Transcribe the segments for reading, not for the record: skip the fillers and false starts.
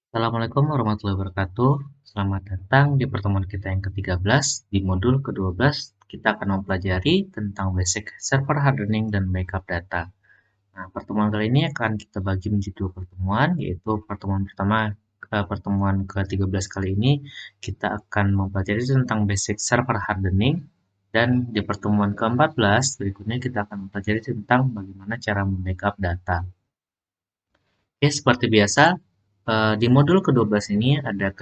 Assalamualaikum warahmatullahi wabarakatuh. Selamat datang di pertemuan kita yang ke-13. Di modul ke-12, kita akan mempelajari tentang basic server hardening dan backup data. Nah, pertemuan kali ini akan kita bagi menjadi dua pertemuan, yaitu pertemuan pertama, pertemuan ke-13 kali ini, kita akan mempelajari tentang basic server hardening, dan di pertemuan ke-14 berikutnya kita akan mempelajari tentang bagaimana cara membackup data. Oke, seperti biasa, di modul ke-12 ini ada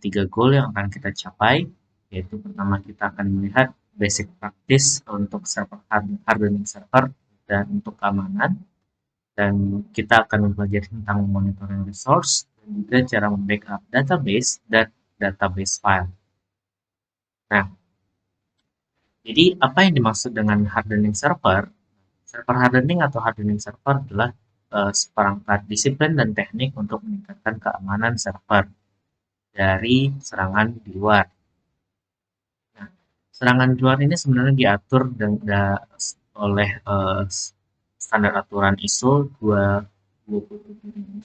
tiga goal yang akan kita capai, yaitu pertama kita akan melihat basic practice untuk server hardening server dan untuk keamanan, dan kita akan mempelajari tentang monitoring resource dan juga cara membackup database dan database file. Nah, jadi apa yang dimaksud dengan hardening server? Server hardening atau hardening server adalah seperangkat disiplin dan teknik untuk meningkatkan keamanan server dari serangan di luar. Nah, serangan di luar ini sebenarnya diatur oleh standar aturan ISO 27001.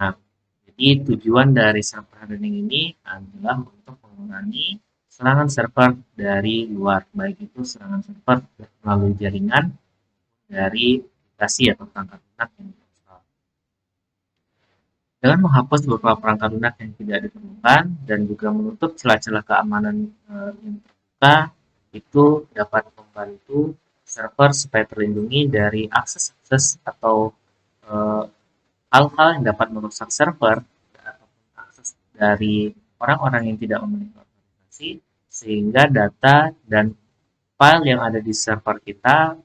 Nah, jadi tujuan dari server hardening ini adalah untuk mengurangi serangan server dari luar, baik itu serangan server melalui jaringan dari aplikasi atau perangkat lunak yang diinstal. Dengan menghapus beberapa perangkat lunak yang tidak diperlukan dan juga menutup celah-celah keamanan yang terbuka, itu dapat membantu server supaya terlindungi dari akses-akses atau eh, hal-hal yang dapat merusak server atau akses dari orang-orang yang tidak memiliki organisasi, sehingga data dan file yang ada di server kita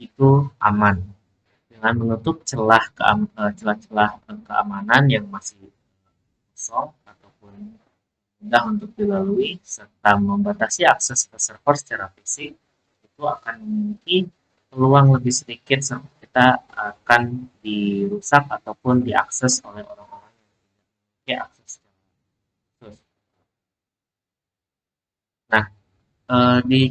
itu aman dengan menutup celah-celah keamanan yang masih kosong ataupun mudah untuk dilalui serta membatasi akses ke server secara fisik, itu akan memiliki peluang lebih sedikit server kita akan dirusak ataupun diakses oleh orang-orang yang tidak memiliki akses secara khusus. Nah, di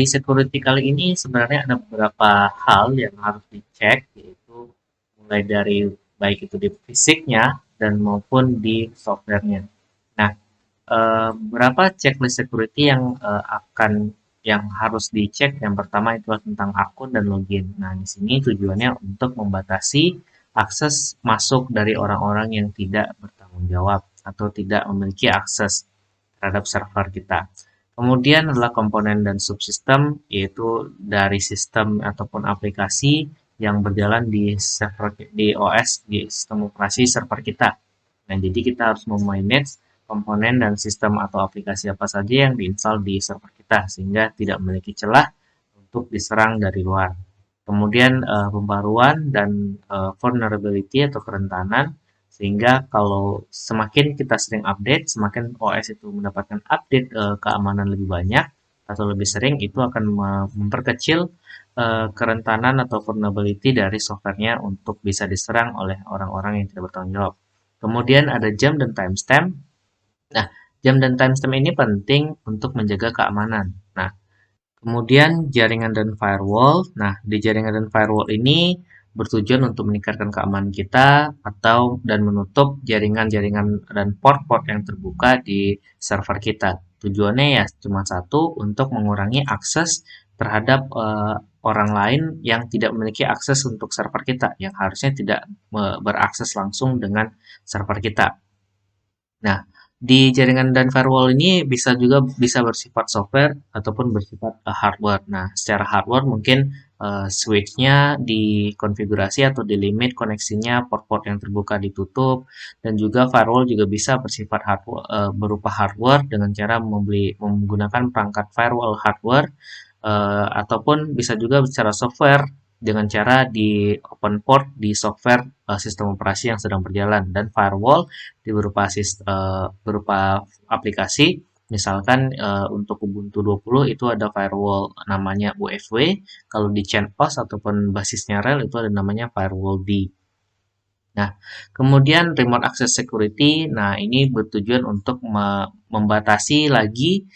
security kali ini sebenarnya ada beberapa hal yang harus dicek, yaitu mulai dari baik itu di fisiknya dan maupun di softwarenya. Nah, berapa checklist security yang harus dicek? Yang pertama itu tentang akun dan login. Nah, di sini tujuannya untuk membatasi akses masuk dari orang-orang yang tidak bertanggung jawab atau tidak memiliki akses terhadap server kita. Kemudian adalah komponen dan subsistem, yaitu dari sistem ataupun aplikasi yang berjalan di server di OS, di sistem operasi server kita. Nah, jadi kita harus memanage komponen dan sistem atau aplikasi apa saja yang diinstal di server kita sehingga tidak memiliki celah untuk diserang dari luar. Kemudian pembaruan dan vulnerability atau kerentanan, sehingga kalau semakin kita sering update, semakin OS itu mendapatkan update keamanan lebih banyak atau lebih sering, itu akan memperkecil kerentanan atau vulnerability dari softwarenya untuk bisa diserang oleh orang-orang yang tidak bertanggung jawab. Kemudian ada jam dan timestamp. Nah, jam dan timestamp ini penting untuk menjaga keamanan. Nah, kemudian jaringan dan firewall. Nah, di jaringan dan firewall ini bertujuan untuk meningkatkan keamanan kita atau dan menutup jaringan-jaringan dan port-port yang terbuka di server kita. Tujuannya ya cuma satu, untuk mengurangi akses terhadap orang lain yang tidak memiliki akses untuk server kita, yang harusnya tidak berakses langsung dengan server kita. Nah, di jaringan dan firewall ini bisa bersifat software ataupun bersifat hardware. Nah, secara hardware mungkin switch-nya dikonfigurasi atau di limit koneksinya, port-port yang terbuka ditutup, dan juga firewall juga bisa bersifat berupa hardware dengan cara menggunakan perangkat firewall hardware, ataupun bisa juga secara software dengan cara di open port di software sistem operasi yang sedang berjalan, dan firewall berupa aplikasi. Misalkan untuk Ubuntu 20 itu ada firewall namanya UFW, kalau di CentOS ataupun basisnya RHEL itu ada namanya firewall D. Nah, kemudian remote access security, nah ini bertujuan untuk membatasi lagi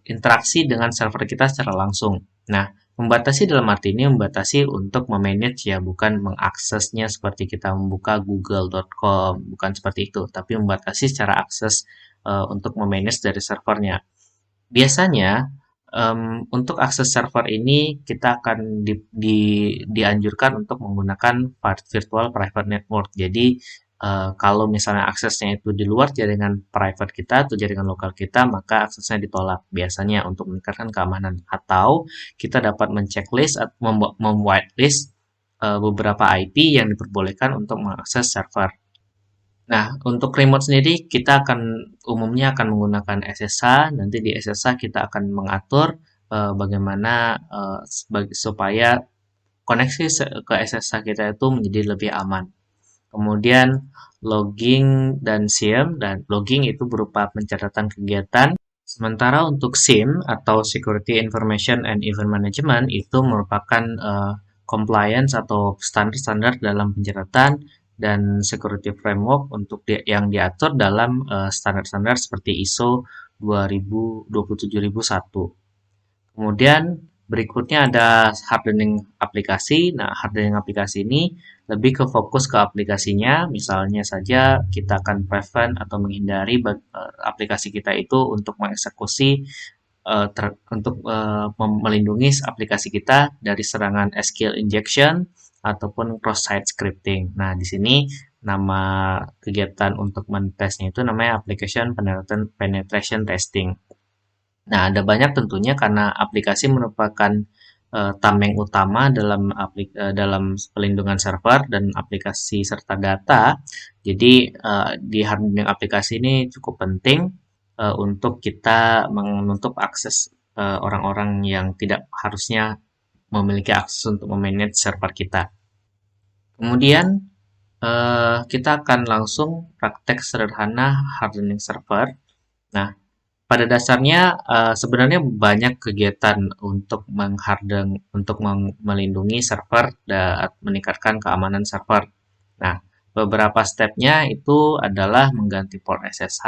interaksi dengan server kita secara langsung. Nah, Membatasi dalam arti ini membatasi untuk memanage ya, bukan mengaksesnya seperti kita membuka google.com, bukan seperti itu, tapi membatasi secara akses untuk memanage dari servernya. Biasanya untuk akses server ini kita akan dianjurkan untuk menggunakan virtual private network. Jadi kalau misalnya aksesnya itu di luar jaringan private kita atau jaringan lokal kita, maka aksesnya ditolak biasanya untuk meningkatkan keamanan. Atau kita dapat menceklis atau whitelist beberapa IP yang diperbolehkan untuk mengakses server. Nah, untuk remote sendiri kita umumnya akan menggunakan SSH. Nanti di SSH kita akan mengatur bagaimana supaya koneksi ke SSH kita itu menjadi lebih aman. Kemudian logging dan SIEM, dan logging itu berupa pencatatan kegiatan. Sementara untuk SIM atau Security Information and Event Management itu merupakan compliance atau standar-standar dalam pencatatan dan security framework untuk yang diatur dalam standar-standar seperti ISO 27001. Kemudian berikutnya ada hardening aplikasi. Nah, hardening aplikasi ini lebih ke fokus ke aplikasinya. Misalnya saja kita akan prevent atau menghindari aplikasi kita itu untuk mengeksekusi untuk melindungi aplikasi kita dari serangan SQL injection ataupun cross-site scripting. Nah, di sini nama kegiatan untuk mentesnya itu namanya application penetration testing. Nah, ada banyak tentunya karena aplikasi merupakan tameng utama dalam pelindungan server dan aplikasi serta data. Jadi, di hardening aplikasi ini cukup penting untuk kita menutup akses orang-orang yang tidak harusnya memiliki akses untuk memanage server kita. Kemudian, kita akan langsung praktek sederhana hardening server. Nah, pada dasarnya sebenarnya banyak kegiatan untuk untuk melindungi server dan meningkatkan keamanan server. Nah, beberapa stepnya itu adalah mengganti port SSH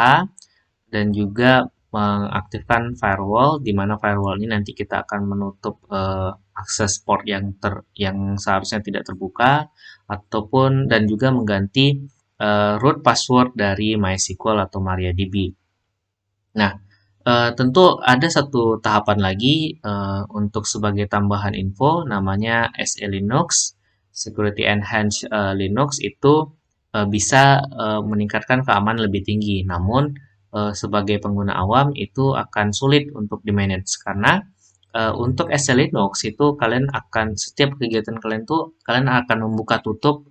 dan juga mengaktifkan firewall, di mana firewall ini nanti kita akan menutup akses port yang seharusnya tidak terbuka, ataupun dan juga mengganti root password dari MySQL atau MariaDB. Nah, tentu ada satu tahapan lagi untuk sebagai tambahan info namanya SE Linux, Security Enhanced Linux itu bisa meningkatkan keamanan lebih tinggi. Namun sebagai pengguna awam itu akan sulit untuk di-manage karena untuk SE Linux itu kalian akan setiap kegiatan kalian tuh kalian akan membuka tutup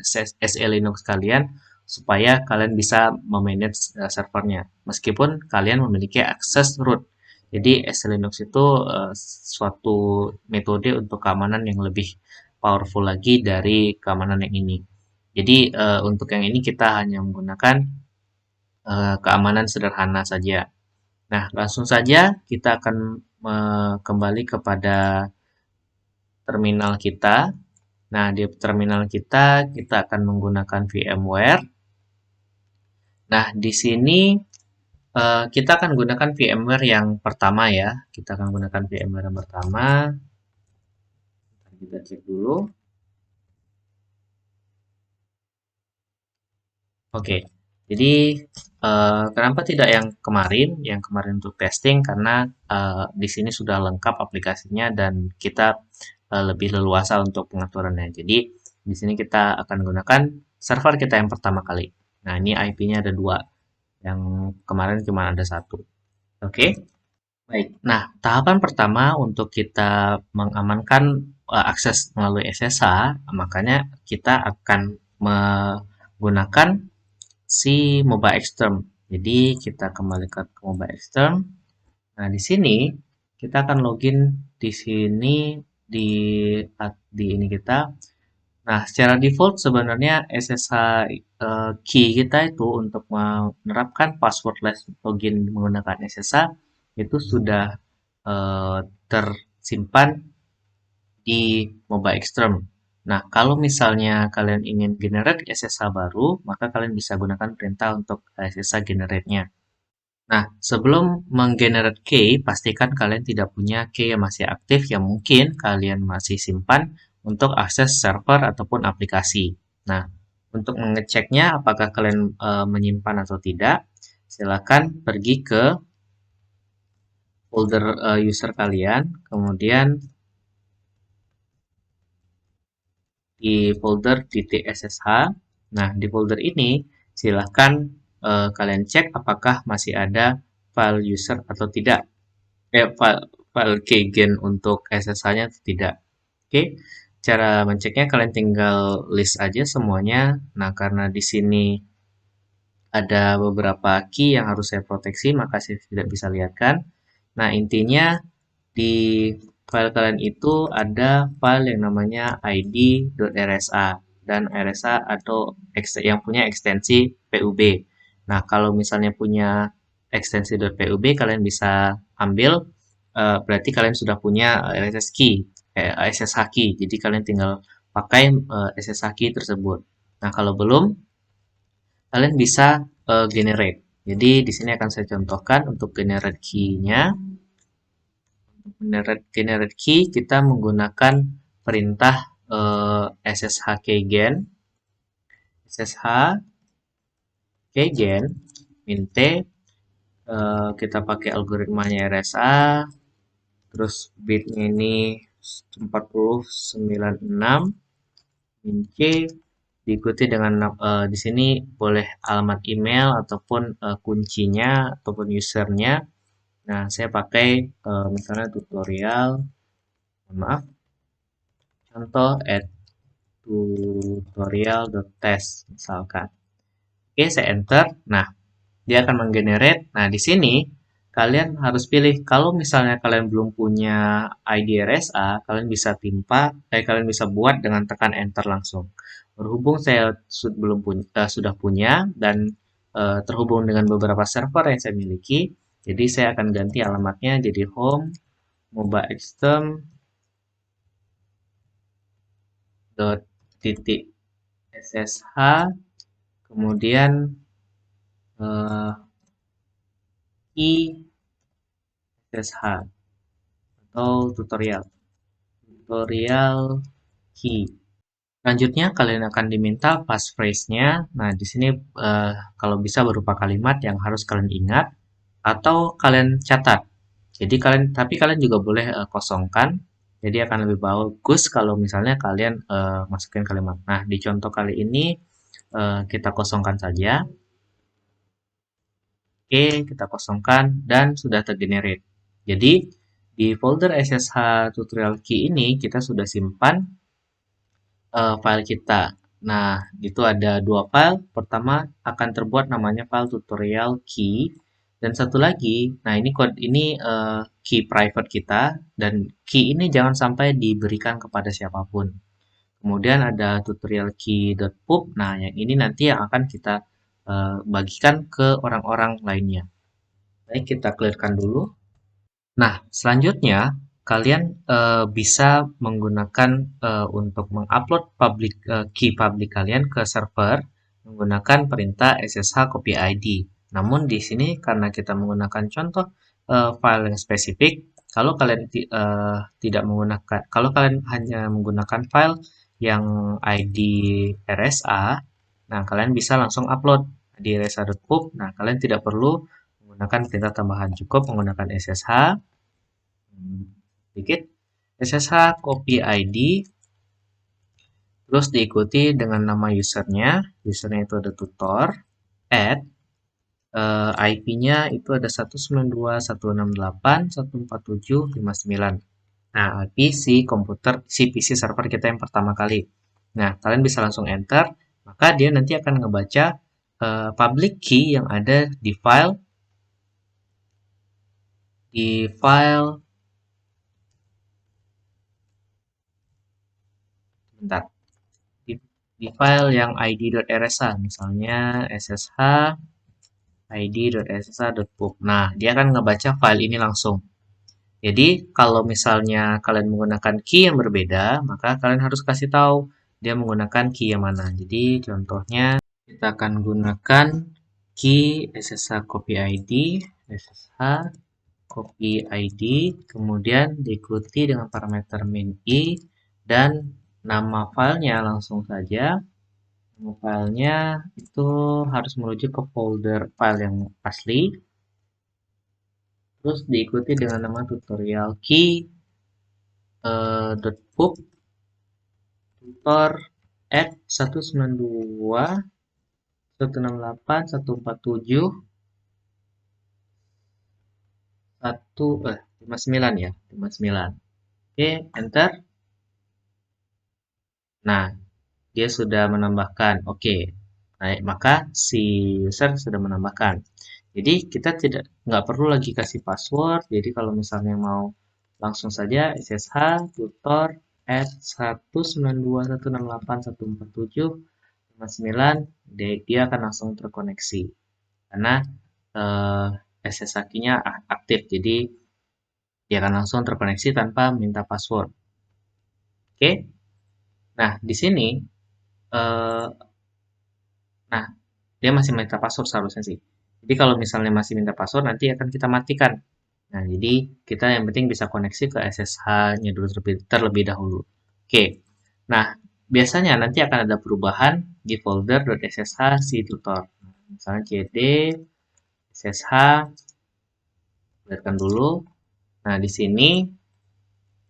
SE Linux kalian supaya kalian bisa memanage servernya meskipun kalian memiliki akses root. Jadi SE Linux itu suatu metode untuk keamanan yang lebih powerful lagi dari keamanan yang ini. Jadi untuk yang ini kita hanya menggunakan keamanan sederhana saja. Nah, langsung saja kita akan kembali kepada terminal kita. Nah, di terminal kita akan menggunakan VMware. Nah, di sini kita akan gunakan VMware yang pertama ya. Kita akan gunakan VMware yang pertama. Kita cek dulu. Oke, jadi kenapa tidak yang kemarin? Yang kemarin untuk testing karena di sini sudah lengkap aplikasinya dan kita lebih leluasa untuk pengaturannya. Jadi di sini kita akan gunakan server kita yang pertama kali. Nah, ini IP-nya ada dua. Yang kemarin cuma ada satu. Oke, baik. Nah, tahapan pertama untuk kita mengamankan akses melalui SSH, makanya kita akan menggunakan si Mobile Exterm. Jadi kita kembali ke Mobile Exterm. Nah, di sini kita akan login di sini di ini kita. Nah, secara default sebenarnya SSH key kita itu untuk menerapkan passwordless login menggunakan SSH itu sudah tersimpan di Mobile Exterm. Nah, kalau misalnya kalian ingin generate SSH baru, maka kalian bisa gunakan perintah untuk SSH generate-nya. Nah, sebelum menggenerate key, pastikan kalian tidak punya key yang masih aktif yang mungkin kalian masih simpan untuk akses server ataupun aplikasi. Nah, untuk mengeceknya apakah kalian menyimpan atau tidak, silakan pergi ke folder user kalian, kemudian di folder .ssh. Nah, di folder ini silahkan kalian cek apakah masih ada file user atau tidak. File keygen untuk SSH-nya atau tidak. Oke, cara menceknya kalian tinggal list aja semuanya. Nah, karena di sini ada beberapa key yang harus saya proteksi, maka saya tidak bisa lihatkan. Nah, intinya di file kalian itu ada file yang namanya id.rsa dan rsa atau yang punya ekstensi pub. Nah, kalau misalnya punya ekstensi .pub, kalian bisa ambil, berarti kalian sudah punya SSH key, SSH key. Jadi kalian tinggal pakai SSH key tersebut. Nah, kalau belum, kalian bisa generate. Jadi di sini akan saya contohkan untuk generate key-nya. Generate key kita menggunakan perintah ssh keygen mint kita pakai algoritmanya RSA, terus bitnya ini 4096 min c, diikuti dengan di sini boleh alamat email ataupun kuncinya ataupun usernya. Nah, saya pakai misalnya tutorial, maaf, contoh tutorial.test misalkan. Oke, saya enter. Nah, dia akan menggenerate. Nah, di sini kalian harus pilih kalau misalnya kalian belum punya ID RSA, kalian bisa kalian bisa buat dengan tekan enter langsung. Berhubung saya sudah punya dan terhubung dengan beberapa server yang saya miliki, jadi saya akan ganti alamatnya jadi home mobaextem .ssh, kemudian ssh atau tutorial key. Selanjutnya kalian akan diminta passphrase-nya. Nah, di sini kalau bisa berupa kalimat yang harus kalian ingat atau kalian catat. Jadi tapi kalian juga boleh kosongkan. Jadi akan lebih bagus kalau misalnya kalian masukin kalimat. Nah, di contoh kali ini kita kosongkan saja. Oke, kita kosongkan dan sudah tergenerate. Jadi di folder ssh tutorial key ini kita sudah simpan file kita. Nah, itu ada dua file. Pertama akan terbuat namanya file tutorial key dan satu lagi, nah ini key private kita dan key ini jangan sampai diberikan kepada siapapun. Kemudian ada tutorial key.pub. Nah, yang ini nanti yang akan kita bagikan ke orang-orang lainnya. Baik, kita clearkan dulu. Nah, selanjutnya kalian bisa menggunakan untuk mengupload key public kalian ke server menggunakan perintah ssh copy id. Namun di sini karena kita menggunakan contoh file yang spesifik, kalau kalian hanya menggunakan file yang id rsa, nah kalian bisa langsung upload di rsa.pub. Nah, kalian tidak perlu menggunakan perintah tambahan, cukup menggunakan ssh sedikit ssh copy id, terus diikuti dengan nama usernya itu ada tutor, add IP-nya itu ada 192.168.147.59. Nah, IP si PC server kita yang pertama kali. Nah, kalian bisa langsung enter, maka dia nanti akan ngebaca public key yang ada di file bentar, di file yang id.rsa, misalnya ssh id.ssh.pub. Nah, dia akan ngebaca file ini langsung. Jadi, kalau misalnya kalian menggunakan key yang berbeda, maka kalian harus kasih tahu dia menggunakan key yang mana. Jadi, contohnya kita akan gunakan key ssh copy id SSH, copy ID, kemudian diikuti dengan parameter min i, dan nama filenya langsung saja. Nama filenya itu harus merujuk ke folder file yang asli. Terus diikuti dengan nama tutorial key .pub tutor at 192 168 147 59 ya, 59. Oke, enter. Nah, dia sudah menambahkan. Oke. Nah, maka si user sudah menambahkan. Jadi kita nggak perlu lagi kasih password. Jadi kalau misalnya mau langsung saja ssh tutor at 192.168.147.59, dia akan langsung terkoneksi karena SSH key-nya aktif. Jadi dia akan langsung terkoneksi tanpa minta password. Oke. Nah, di sini eh, nah, dia masih minta password seharusnya sih. Jadi kalau misalnya masih minta password, nanti akan kita matikan. Nah, jadi kita yang penting bisa koneksi ke SSH-nya dulu terlebih dahulu. Oke. Nah, biasanya nanti akan ada perubahan di folder .ssh si tutor. Misalnya cd ssh, lihatkan dulu. Nah, di sini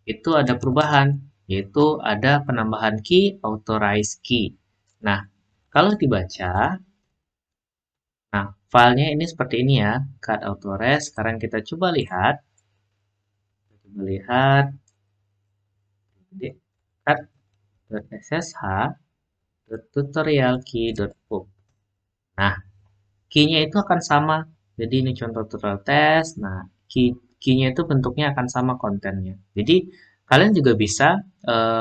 itu ada perubahan, yaitu ada penambahan key, authorize key. Nah, kalau dibaca, nah, filenya ini seperti ini ya, cut authorize. Sekarang kita coba lihat, cut.ssh tutorial.key.pub. Nah, key-nya itu akan sama. Jadi ini contoh tutorial test. Nah, key-nya itu bentuknya akan sama kontennya. Jadi kalian juga bisa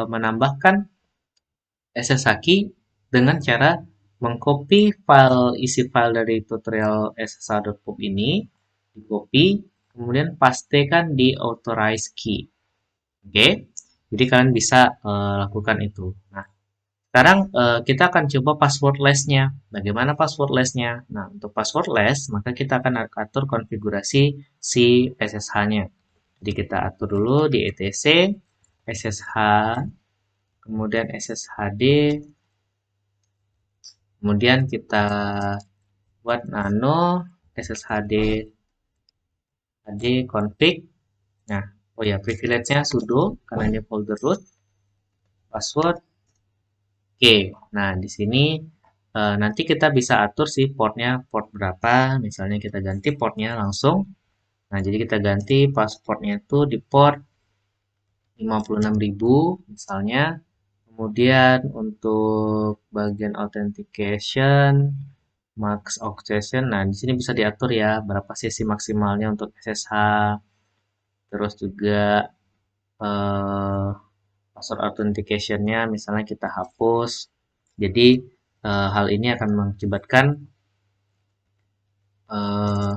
menambahkan SSH key dengan cara mengcopy isi file dari tutorial ssh.pub ini, di copy, kemudian pastekan di authorize key. Oke, jadi kalian bisa lakukan itu. Nah, sekarang kita akan coba passwordless-nya. Bagaimana passwordless-nya? Nah, untuk passwordless, maka kita akan atur konfigurasi si SSH-nya. Jadi kita atur dulu di etc SSH, kemudian SSHD, kemudian kita buat nano SSHD config. Nah, oh ya, privilege-nya sudo karena ini folder root, password. Oke, nah di sini nanti kita bisa atur sih portnya, port berapa. Misalnya kita ganti portnya langsung. Nah, jadi kita ganti passwordnya itu di port 56.000 misalnya. Kemudian untuk bagian authentication, max authentication, nah di sini bisa diatur ya berapa sesi maksimalnya untuk SSH. Terus juga eh, password authentication-nya misalnya kita hapus. Jadi hal ini akan mengakibatkan eh,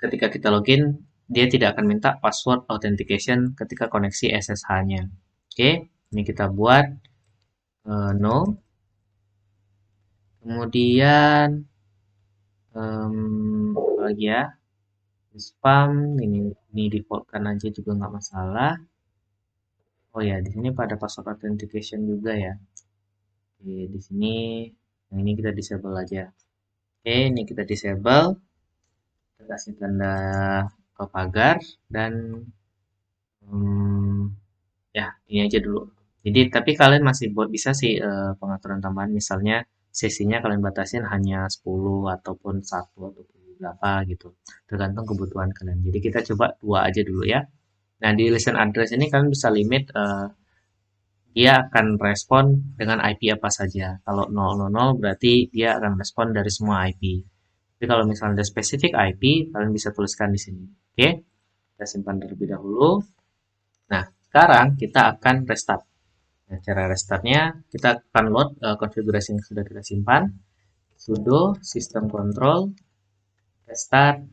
ketika kita login dia tidak akan minta password authentication ketika koneksi SSH-nya. Oke, ini kita buat no. Kemudian apa lagi ya? Spam ini defaultkan aja juga nggak masalah. Oh ya, di sini pada password authentication juga ya. Oke, di sini yang ini kita disable aja. Oke, ini kita disable. Kita kasih tanda ke pagar dan ya ini aja dulu. Jadi tapi kalian masih buat bisa sih pengaturan tambahan, misalnya sesinya kalian batasin hanya 10 ataupun 1 ataupun berapa gitu. Tergantung kebutuhan kalian. Jadi kita coba 2 aja dulu ya. Nah, di listen address ini kalian bisa limit dia akan respon dengan IP apa saja. Kalau 000 berarti dia akan respon dari semua IP. Tapi kalau misalnya ada spesifik IP, kalian bisa tuliskan di sini. Oke, kita simpan terlebih dahulu. Nah, sekarang kita akan restart. Nah, cara restartnya kita akan load konfigurasi yang sudah kita simpan. Sudo system control restart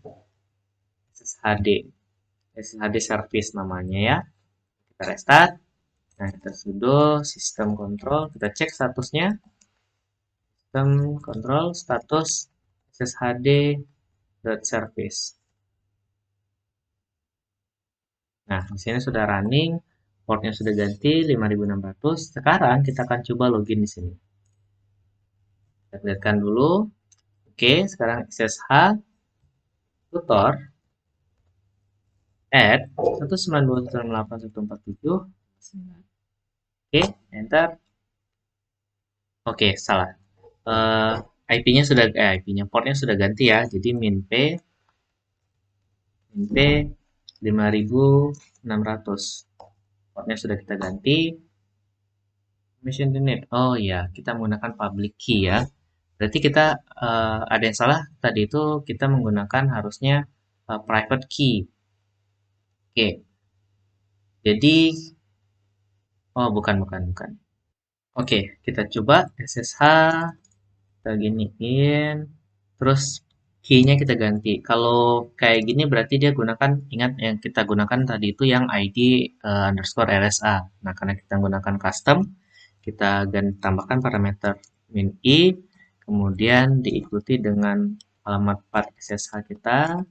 SSHD. SSHD service namanya ya. Kita restart. Nah, kita sudo system control, kita cek statusnya. Sistem control status SSHD service. Nah, di sini sudah running, portnya sudah ganti 5600. Sekarang kita akan coba login di sini. Kita lihatkan dulu. Oke, sekarang SSH tutor add 192.168.147. Oke, enter. Oke, salah. IP-nya sudah IP-nya portnya sudah ganti ya. Jadi min P 5600. Portnya sudah kita ganti. Permission denied. Oh ya, kita menggunakan public key ya. Berarti kita ada yang salah tadi itu kita menggunakan harusnya private key. Oke. Jadi bukan bukan bukan. Oke, kita coba SSH kita giniin terus key-nya kita ganti. Kalau kayak gini berarti dia gunakan, ingat yang kita gunakan tadi itu yang ID underscore RSA. Nah, karena kita gunakan custom, kita tambahkan parameter min i, kemudian diikuti dengan alamat part SSH kita,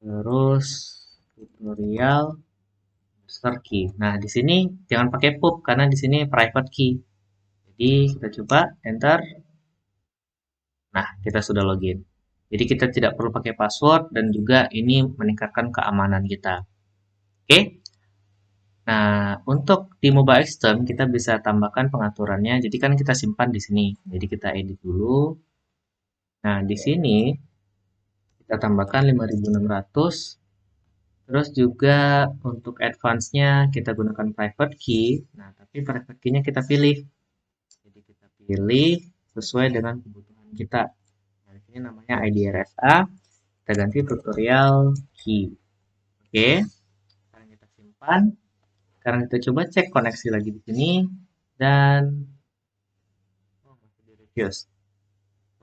terus tutorial underscore key. Nah, di sini jangan pakai pub karena di sini private key. Jadi kita coba enter. Nah, kita sudah login. Jadi kita tidak perlu pakai password dan juga ini meningkatkan keamanan kita. Oke. Nah, untuk di Mobile System kita bisa tambahkan pengaturannya. Jadi kan kita simpan di sini. Jadi kita edit dulu. Nah, di sini kita tambahkan 5600. Terus juga untuk advance-nya kita gunakan private key. Nah, tapi private key-nya kita pilih. Jadi kita pilih sesuai dengan kebutuhan kita. Nah, ini namanya ID RSA. Kita ganti tutorial key. Oke. Sekarang kita simpan. Sekarang kita coba cek koneksi lagi di sini dan masih di refuse.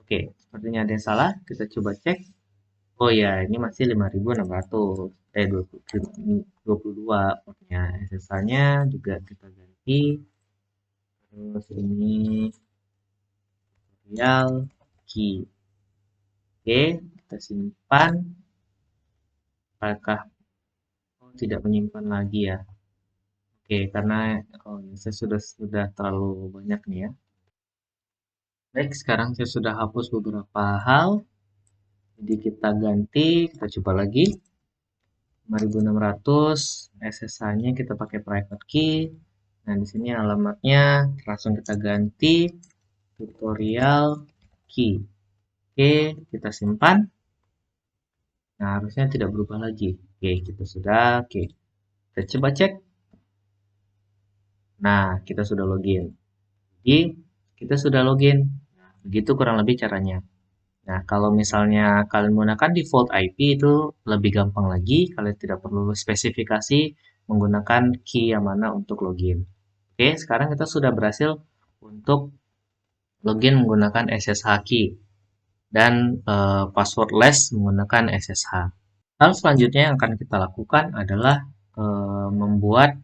Oke, sepertinya ada yang salah. Kita coba cek. Oh ya, ini masih 5600. 22 portnya. SSH-nya juga kita ganti. Terus ini tutorial key. Oke, kita simpan. Apakah tidak menyimpan lagi ya? Oke, karena saya sudah terlalu banyak nih ya. Baik, sekarang saya sudah hapus beberapa hal. Jadi kita ganti, kita coba lagi. 5600 SSH-nya kita pakai private key. Nah, di sini alamatnya langsung kita ganti tutorial key. Oke, kita simpan. Nah, harusnya tidak berubah lagi. Oke, kita sudah. Oke, kita coba cek. Nah, kita sudah login. Jadi, kita sudah login. Nah, begitu kurang lebih caranya. Nah, kalau misalnya kalian menggunakan default IP itu lebih gampang lagi. Kalian tidak perlu spesifikasi menggunakan key yang mana untuk login. Oke, sekarang kita sudah berhasil untuk login menggunakan SSH key dan passwordless menggunakan SSH. Hal selanjutnya yang akan kita lakukan adalah membuat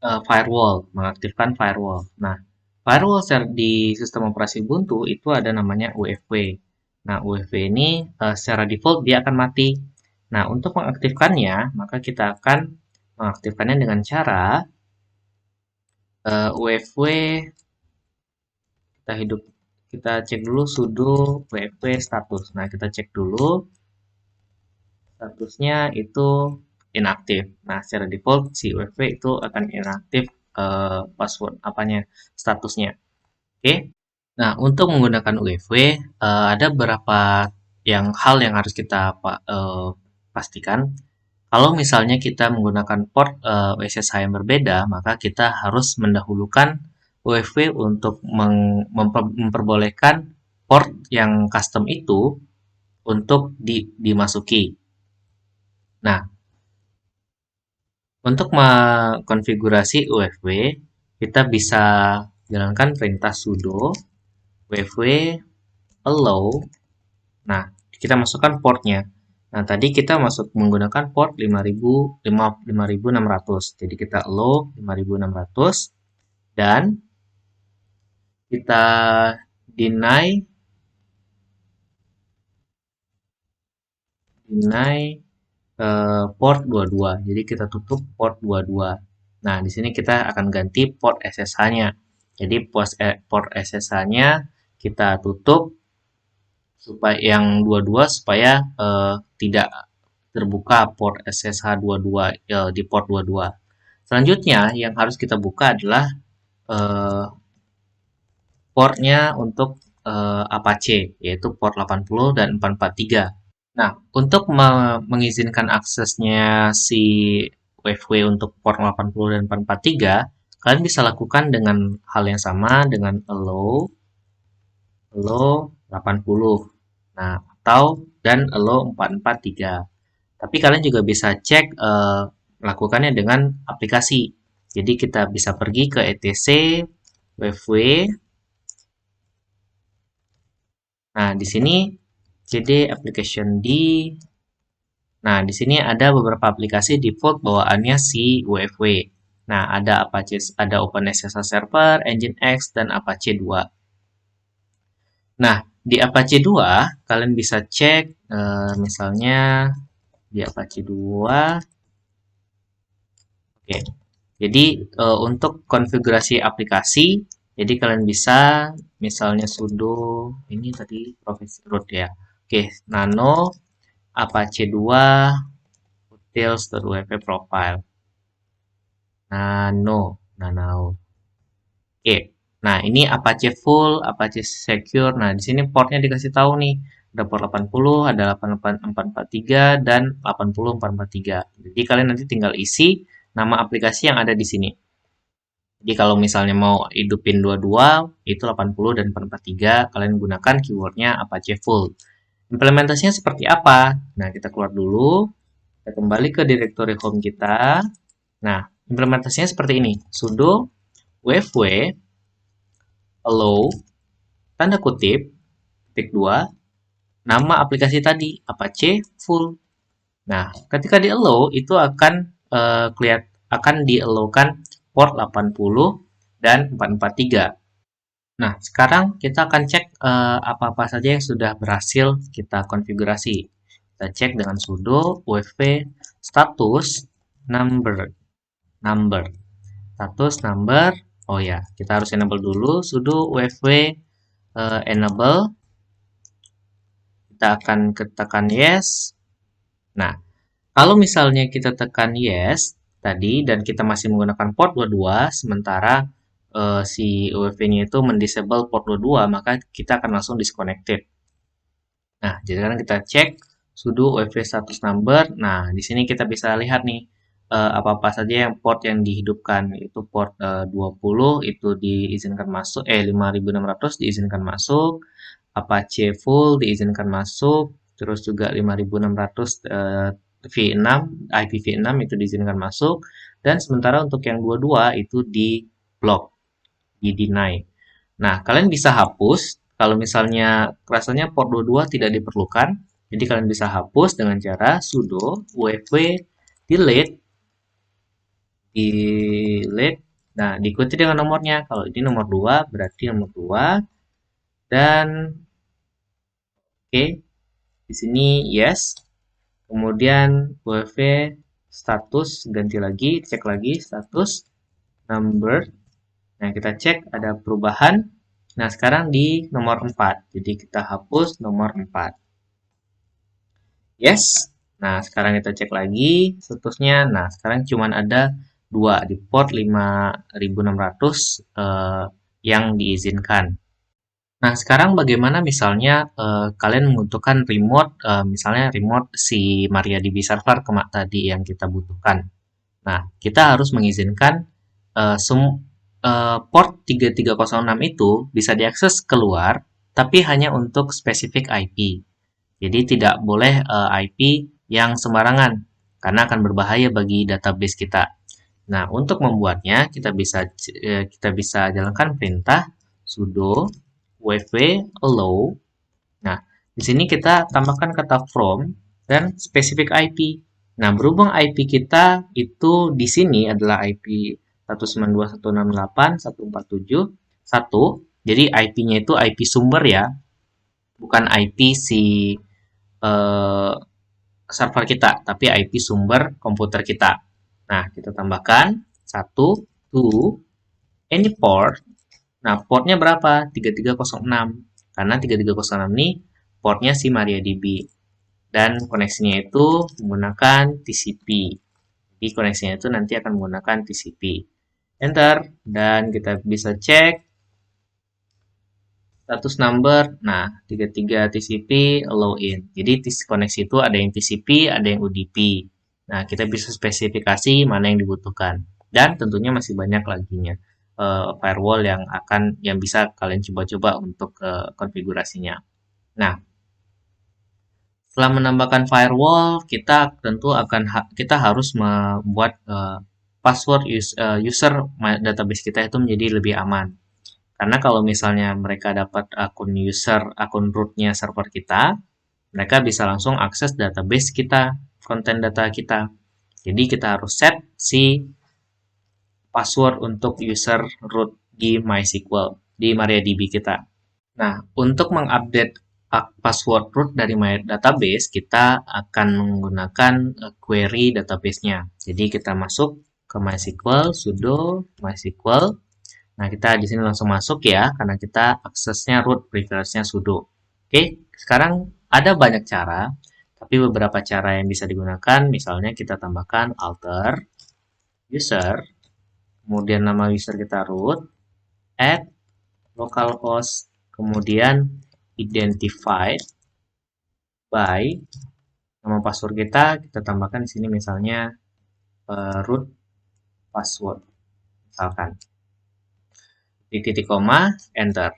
firewall, mengaktifkan firewall. Nah, firewall di sistem operasi Ubuntu itu ada namanya UFW. Nah, UFW ini secara default dia akan mati. Nah, untuk mengaktifkannya, maka kita akan mengaktifkannya dengan cara UFW kita cek dulu sudo UFW status. Nah, kita cek dulu statusnya itu inaktif. Nah, secara default si UFW itu akan inaktif password statusnya. Oke. Nah, untuk menggunakan UFW ada beberapa hal yang harus kita pastikan. Kalau misalnya kita menggunakan port SSH yang berbeda, maka kita harus mendahulukan UFW untuk memperbolehkan port yang custom itu untuk dimasuki. Nah, untuk mengkonfigurasi UFW, kita bisa jalankan perintah sudo UFW allow. Nah, kita masukkan portnya. Nah, tadi kita menggunakan port 5600. Jadi kita allow 5600 dan kita deny deny port 22. Jadi kita tutup port 22. Nah, di sini kita akan ganti port SSH-nya. Jadi port SSH-nya kita tutup supaya yang 22 supaya tidak terbuka port SSH 22 di port 22. Selanjutnya yang harus kita buka adalah eh, portnya untuk Apache, yaitu port 80 dan 443. Nah, untuk mengizinkan aksesnya si WiFi untuk port 80 dan 443, kalian bisa lakukan dengan hal yang sama dengan allow 80. Nah, atau dan allow 443. Tapi kalian juga bisa cek melakukannya dengan aplikasi. Jadi kita bisa pergi ke etc WiFi. Nah, di sini cd application d. Nah, di sini ada beberapa aplikasi default bawaannya si WiFi. Nah, ada Apache, ada OpenSSH Server, Nginx, dan Apache 2. Nah, di Apache 2, kalian bisa cek misalnya di Apache 2. Oke. Jadi untuk konfigurasi aplikasi, jadi kalian bisa misalnya sudo ini tadi profesi root ya. Oke, nano Apache 2 utils.wp profile. Nano. Oke. Nah, ini Apache full, Apache secure. Nah, di sini portnya dikasih tahu nih. Ada port 80, ada 88443 dan 80443. Jadi kalian nanti tinggal isi nama aplikasi yang ada di sini. Jadi kalau misalnya mau hidupin dua-dua, itu 80 dan 443, kalian gunakan keywordnya Apache full. Implementasinya seperti apa? Nah, kita keluar dulu. Kita kembali ke directory home kita. Nah, implementasinya seperti ini. Sudo wfw allow tanda kutip titik 2 nama aplikasi tadi Apache full. Nah, ketika di allow itu akan akan di allow-kan port 80 dan 443. Nah, sekarang kita akan cek apa-apa saja yang sudah berhasil kita konfigurasi. Kita cek dengan sudo wfw status number status number. Oh ya, kita harus enable dulu sudo wfw enable. Kita akan tekan yes. Nah, kalau misalnya kita tekan yes tadi dan kita masih menggunakan port 22 sementara si UEFI-nya itu mendisable port 22, maka kita akan langsung disconnected. Nah, jadi sekarang kita cek sudo UEFI status number. Nah, di sini kita bisa lihat nih apa-apa saja yang port yang dihidupkan. Itu port 20 itu diizinkan masuk, 5600 diizinkan masuk, Apache full diizinkan masuk, terus juga 5600 V6, IPv6 itu diizinkan masuk, dan sementara untuk yang 22 itu di block, di deny. Nah, kalian bisa hapus kalau misalnya rasanya port 22 tidak diperlukan. Jadi kalian bisa hapus dengan cara sudo wfw delete. Nah, diikuti dengan nomornya. Kalau ini nomor 2 berarti nomor 2 dan oke. Di sini yes. Kemudian wfw status ganti lagi, cek lagi status number. Nah, kita cek ada perubahan. Nah, sekarang di nomor 4. Jadi kita hapus nomor 4. Yes. Nah, sekarang kita cek lagi statusnya. Nah, sekarang cuma ada 2 di port 5600 yang diizinkan. Nah, sekarang bagaimana misalnya kalian membutuhkan remote, misalnya remote si MariaDB server tadi yang kita butuhkan. Nah, kita harus mengizinkan port 3306 itu bisa diakses keluar, tapi hanya untuk spesifik IP. Jadi tidak boleh IP yang sembarangan, karena akan berbahaya bagi database kita. Nah, untuk membuatnya kita bisa jalankan perintah sudo wfw allow. Nah, di sini kita tambahkan kata from dan spesifik IP. Nah, berhubung IP kita itu di sini adalah IP 192.168.147.1, jadi IP-nya itu IP sumber ya, bukan IP si server kita, tapi IP sumber komputer kita. Nah, kita tambahkan 1 to any port. Nah, portnya berapa? 3306. Karena 3306 ini portnya si MariaDB. Dan koneksinya itu menggunakan TCP. Jadi koneksinya itu nanti akan menggunakan TCP. Enter. Dan kita bisa cek status number. Nah, 33 TCP allow in. Jadi koneksi itu ada yang TCP, ada yang UDP. Nah, kita bisa spesifikasi mana yang dibutuhkan. Dan tentunya masih banyak laginya firewall yang bisa kalian coba-coba untuk konfigurasinya. Nah, setelah menambahkan firewall, kita harus membuat password user database kita itu menjadi lebih aman. Karena kalau misalnya mereka dapat akun rootnya server kita, mereka bisa langsung akses database kita, konten data kita. Jadi kita harus set si password untuk user root di MySQL, di MariaDB kita. Nah, untuk mengupdate password root dari My Database, kita akan menggunakan query database-nya. Jadi kita masuk ke MySQL, sudo MySQL. Nah, kita di sini langsung masuk ya, karena kita aksesnya root, preference-nya sudo. Oke, sekarang ada banyak cara, tapi beberapa cara yang bisa digunakan, misalnya kita tambahkan alter user, kemudian nama user kita root, add localhost, kemudian identified by nama password kita tambahkan di sini misalnya root password misalkan di titik koma enter.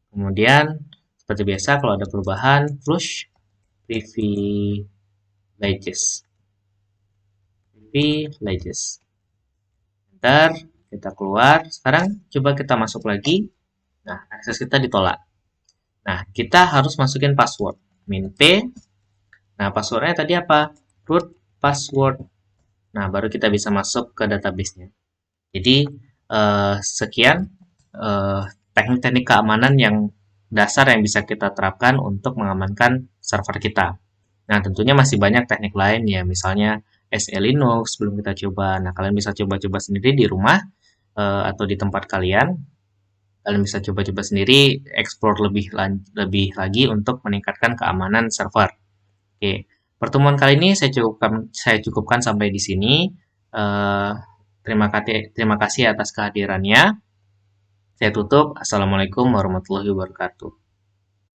Kemudian seperti biasa kalau ada perubahan flush privileges enter, kita keluar. Sekarang coba kita masuk lagi. Nah, akses kita ditolak. Nah, kita harus masukin password min p. Nah, passwordnya tadi apa? Root password. Nah, baru kita bisa masuk ke database-nya. Jadi, sekian teknik-teknik keamanan yang dasar yang bisa kita terapkan untuk mengamankan server kita. Nah, tentunya masih banyak teknik lain ya, misalnya SE Linux belum kita coba. Nah, kalian bisa coba-coba sendiri di rumah atau di tempat kalian. Kalian bisa coba-coba sendiri, explore lebih lagi untuk meningkatkan keamanan server. Oke, pertemuan kali ini saya cukupkan sampai di sini. Eh, terima kasih atas kehadirannya. Saya tutup. Assalamualaikum warahmatullahi wabarakatuh.